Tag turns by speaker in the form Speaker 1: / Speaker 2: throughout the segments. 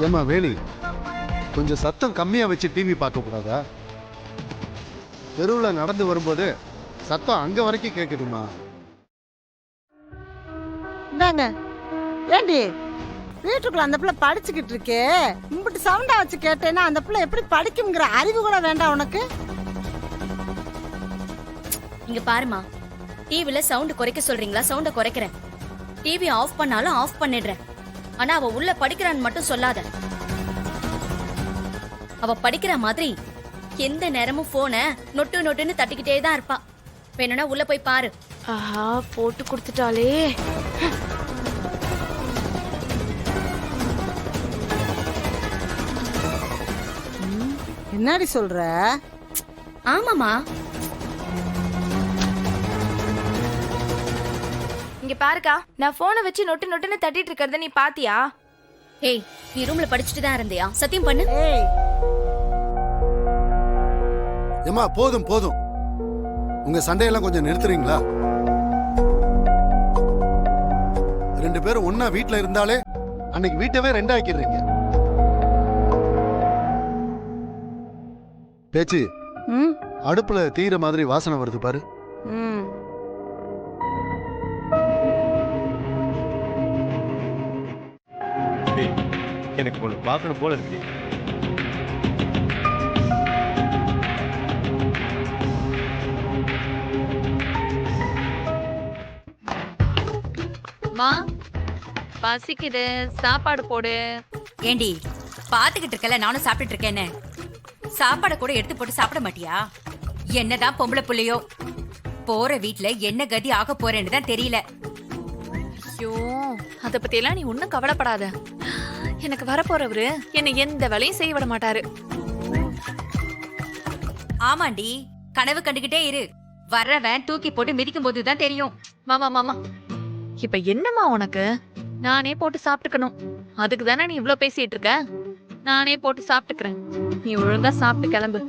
Speaker 1: ஏமா வேணி, கொஞ்சம் சத்தம் கம்மியா வச்சு டிவி பார்க்க கூடாதா? தெருவில் நடந்து வரும்போது சத்தம் அங்க வரைக்கும் கேட்குதுமா.
Speaker 2: இந்தாங்க ஏண்டி, வீட்டுக்குள்ள அந்த பிள்ளை படிச்சுக்கிட்டு இருக்கே, இம்பிட்டு சவுண்டா வச்சு கேட்டேன்னா அந்த பிள்ளை எப்படி படிக்குங்கிற அறிவு கூட வேண்டாம் உனக்கு?
Speaker 3: இங்க பாருமா, டிவில சவுண்ட் குறைக்க சொல்றீங்களா? சவுண்ட குறைக்கிறேன். டிவி ஆஃப் பண்ணாலும் ஆஃப் பண்ணிடுறேன். ஆனா அவ உள்ள படிக்கிறான்னு மட்டும் சொல்லாத. அவ படிக்கிற மாதிரி எந்த நேரமும் போனை நொட்டு நொட்டுன்னு தட்டிக்கிட்டே தான் இருப்பா. வேணும்னா உள்ள போய் பாரு.
Speaker 4: ஆஹா, போட்டு கொடுத்துட்டாளே.
Speaker 2: என்னடி சொல்ற?
Speaker 3: ஆமாமா,
Speaker 4: இங்க பாருக்கா, நான் போனை வச்சு நொட்டு நொட்டுன்னு தட்டிட்டு இருக்கறத நீ பாத்தியா?
Speaker 3: ஏய், நீ ரூம்ல படிச்சுட்டு தான் இருந்தியா? சத்தியம் பண்ணு.
Speaker 2: ஏய்,
Speaker 1: ஏமா போதும் போதும், உங்க சண்டையெல்லாம் கொஞ்சம் நிறுத்துறீங்களா? ரெண்டு பேரும் ஒன்னா வீட்டுல இருந்தாலே அன்னைக்கு வீட்டவே ரெண்டாக்கிடுறீங்க. பேச்சு
Speaker 2: ம்
Speaker 1: அடுப்புல தீர மாதிரி வாசனை வருது பாரு.
Speaker 2: ம்
Speaker 5: எனக்கு ஒன்று பார்க்கணும் போல இருக்கு.
Speaker 4: மா, பசிக்குது, சாப்பாடு போடு.
Speaker 6: ஏண்டி, பாத்துக்கிட்டு இருக்கல, நானும் சாப்பிட்டுட்டு இருக்கேன்னு சாப்பாட கூட எடுத்து போட்டு சாப்பிட மாட்டியா? என்னதான் பொம்பளை புள்ளையோ, போற வீட்டுல என்ன கதி ஆக போறேன்னு தான் தெரியல.
Speaker 4: ஐயோ, அத பத்தி எல்லாம் நீ ஒண்ணும் கவலைப்படாத. எனக்கு வரப்போறவரு என்னை எந்த வேலையும் செய்ய விட மாட்டாரு.
Speaker 6: ஆமாண்டி, கனவு கண்டுகிட்டே இரு. வர்றவன் தூக்கி போட்டு மிதிக்கும் போதுதான் தெரியும்.
Speaker 4: மாமா மாமா, இப்ப என்னம்மா உனக்கு? நானே போட்டு சாப்பிட்டுக்கணும். அதுக்கு தானே நீ இவ்ளோ பேசிட்டு இருக்க. நானே போட்டு சாப்பிட்டுக்கிறேன். நீ ஒழுங்கா சாப்பிட்டு கிளம்பு.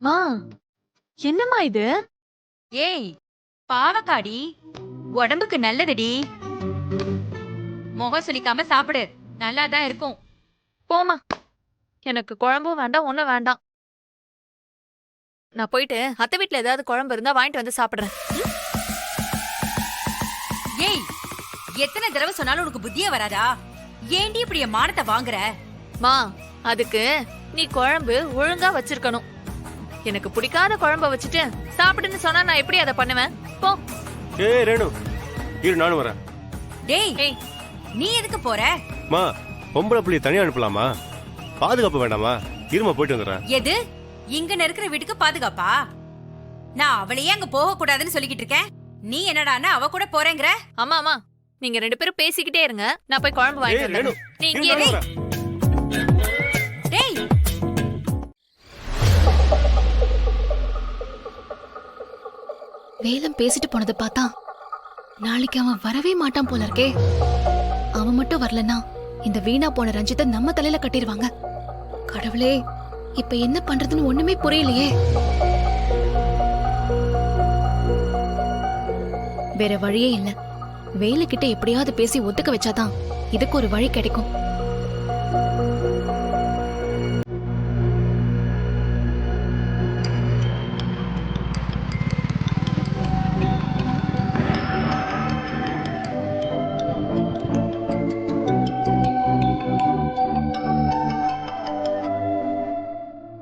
Speaker 4: மா, என்னம்மா இது?
Speaker 6: ஏய், பாவக்காடி உடம்புக்கு நல்லதுடி. முகம் சுளிக்காம சாப்பிடு, நல்லாதான் இருக்கும்.
Speaker 4: போமா, எனக்கு குழம்பும் வேண்டாம், ஒண்ணும் வேண்டாம். நான் போயிட்டு அத்தை வீட்டுல ஏதாவது குழம்பு இருந்தா வாங்கிட்டு வந்து சாப்பிடுறேன்.
Speaker 6: ஏய், எத்தனை தடவை சொன்னாலும் உனக்கு புத்தியே வராதா? ஏண்டி இப்படி என் மானத்தை வாங்குற?
Speaker 4: மா, அதுக்கு நீ குழம்பு ஒழுங்கா வச்சிருக்கணும். எனக்கு பிடிக்காத குழம்ப வச்சுட்டு சாப்பிடுன்னு சொன்னா நான் எப்படி அதை பண்ணுவேன்? போ.
Speaker 5: ஏய் ரேணு, இரு நானும் வரேன்.
Speaker 6: டேய்,
Speaker 4: ஏய்,
Speaker 6: நீ எதுக்கு போற?
Speaker 5: மா, பொம்பளை புள்ளிய தனியா அனுப்பலாமா? பாதுகாப்பு வேண்டாமா? இருமா, போயிட்டு வந்துடுறேன்.
Speaker 6: எது? இங்க இருக்கிற வீட்டுக்கு பாதுகாப்பா? நான் அவளையே அங்க போக கூடாதுன்னு சொல்லிக்கிட்டு இருக்கேன். நீ என்னடான்னா அவ கூட போறேங்கிற?
Speaker 4: அம்மா அம்மா, நீங்க ரெண்டு பேரும் பேசிக்கிட்டே இருங்க, நான் போய் குழம்பு வாங்கிட்டு
Speaker 5: ஏய், ரேணு,
Speaker 4: வந்துடுறேன். நீ
Speaker 5: இரு,
Speaker 4: இங்கே
Speaker 5: நானும்
Speaker 4: இரு.
Speaker 5: வரேன்.
Speaker 6: டேய்,
Speaker 7: வேலம் பேசிட்டு போனதை பார்த்தா நாளைக்கு அவன் வரவே மாட்டான் போல இருக்கே. அவன் மட்டும் வரலன்னா இந்த வீணா போன ரஞ்சித்தை நம்ம தலையில கட்டிடுவாங்க. கடவுளே, இப்ப என்ன பண்றதுன்னு ஒண்ணுமே புரியலையே. வேற வழியே இல்ல. வேலுக்கிட்ட எப்படியாவது பேசி ஒத்துக்க வச்சாதான் இதுக்கு ஒரு வழி கிடைக்கும்.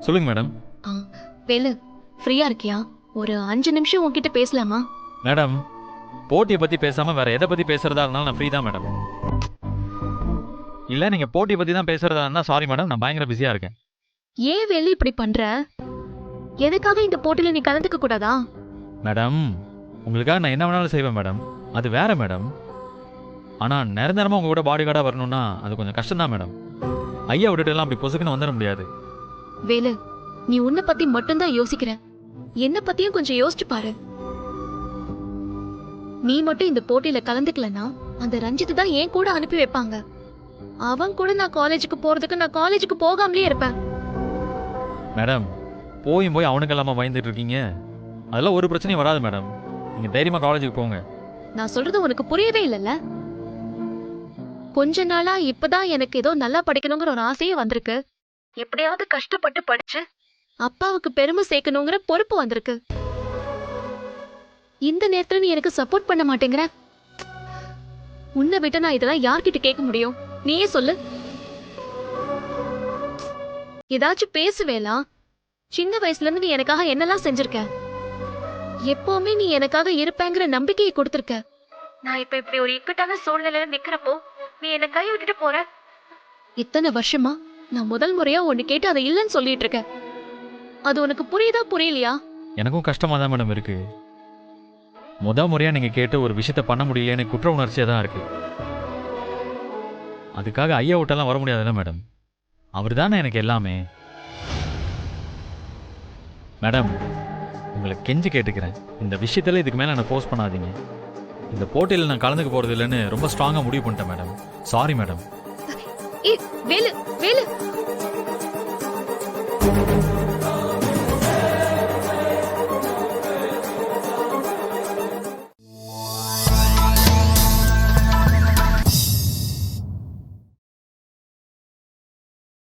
Speaker 8: சொல்லுங்க மேடம்.
Speaker 7: வேலு, ஃப்ரீயா இருக்கியா? ஒரு 5 நிமிஷம் உன்கிட்ட பேசலாமா?
Speaker 8: மேடம், போட்டியை பத்தி பேசாம வேற எதை பத்தி பேசுறதா இருந்தாலும் நான் ஃப்ரீ தான் மேடம். இல்ல, நீங்க போட்டியை பத்தி தான் பேசுறதா இருந்தா சாரி மேடம், நான் பயங்கர பிஸியா இருக்கேன்.
Speaker 7: ஏன் வேலு இப்படி பண்ற? எதுக்காக இந்த போட்டியில நீ கலந்துக்க கூடாதா?
Speaker 8: மேடம், உங்களுக்காக நான் என்ன வேணாலும் செய்வேன் மேடம், அது வேற மேடம். ஆனா நிரந்தரமா உங்க கூட பாடி கார்டா வரணும்னா அது கொஞ்சம் கஷ்டம் தான் மேடம். ஐயா விட்டுட்டு எல்லாம் அப்படி பொசுக்குன்னு வந்துட முடியாது.
Speaker 7: வேலு, நீ உன்னை பத்தி மட்டும்தான் யோசிக்கிற. என்ன பத்தியும் கொஞ்சம் யோசிச்சு பாரு. நீ மட்டும் இந்த போட்டியில கலந்துக்கலனா அந்த ரஞ்சித் தான் ஏன் கூட அனுப்பி வைப்பாங்க. அவன் கூட நான் காலேஜுக்கு போறதுக்கு நான் காலேஜுக்கு போகாமலே இருப்பேன்.
Speaker 8: மேடம், போய் அவனுக்கு இல்லாமல் பயந்துட்டு இருக்கீங்க? அதெல்லாம் ஒரு பிரச்சனையும் வராது மேடம். நீங்கள் தைரியமாக காலேஜுக்கு போங்க.
Speaker 7: நான் சொல்றது உனக்கு புரியவே இல்லைல்ல? கொஞ்ச நாளா இப்பதான் எனக்கு ஏதோ நல்லா படிக்கணுங்கிற ஒரு ஆசையே வந்திருக்கு. எப்படியாவது கஷ்டப்பட்டு படிச்சு அப்பாவுக்கு பெருமை சேர்க்கணுங்கிற பொறுப்பு வந்திருக்கு. இந்த நேரத்துல நீ எனக்கு சப்போர்ட் பண்ண மாட்டேங்கிற. உன்னை விட்டு நான் இதெல்லாம் யார்கிட்ட கேட்க முடியும்? நீயே சொல்லு. ஏதாச்சும் பேசுவேலா? சின்ன வயசுல இருந்து நீ எனக்காக என்னெல்லாம் செஞ்சிருக்க. எப்பவுமே நீ எனக்காக இருப்பேங்கிற நம்பிக்கையை கொடுத்திருக்க. நான் இப்ப இப்படி ஒரு இக்கட்டான சூழ்நிலையில நிக்கிறப்போ நீ என்ன கை விட்டுட்டு போற. இத்தனை வருஷமா நான் முதல் முறையா ஒண்ணு கேட்டு அதை இல்லைன்னு சொல்லிட்டு இருக்க. அது உனக்கு புரியுதா புரியலையா?
Speaker 8: எனக்கும் கஷ்டமாக தான் மேடம் இருக்கு. முறையாக நீங்கள் கேட்டு ஒரு விஷயத்த பண்ண முடியலன்னு குற்ற உணர்ச்சியாக தான் இருக்கு. அதுக்காக ஐயா விட்டெல்லாம் வர முடியாதுல்ல மேடம். அவர் தானே எனக்கு எல்லாமே. மேடம், உங்களை கெஞ்சி கேட்டுக்கிறேன், இந்த விஷயத்தில் இதுக்கு மேலே என்னை ஃபோர்ஸ் பண்ணாதீங்க. இந்த போட்டியில் நான் கலந்துக்க போகிறது இல்லைன்னு ரொம்ப ஸ்ட்ராங்காக முடிவு பண்ணிட்டேன் madam. Sorry madam.
Speaker 7: Velu Velu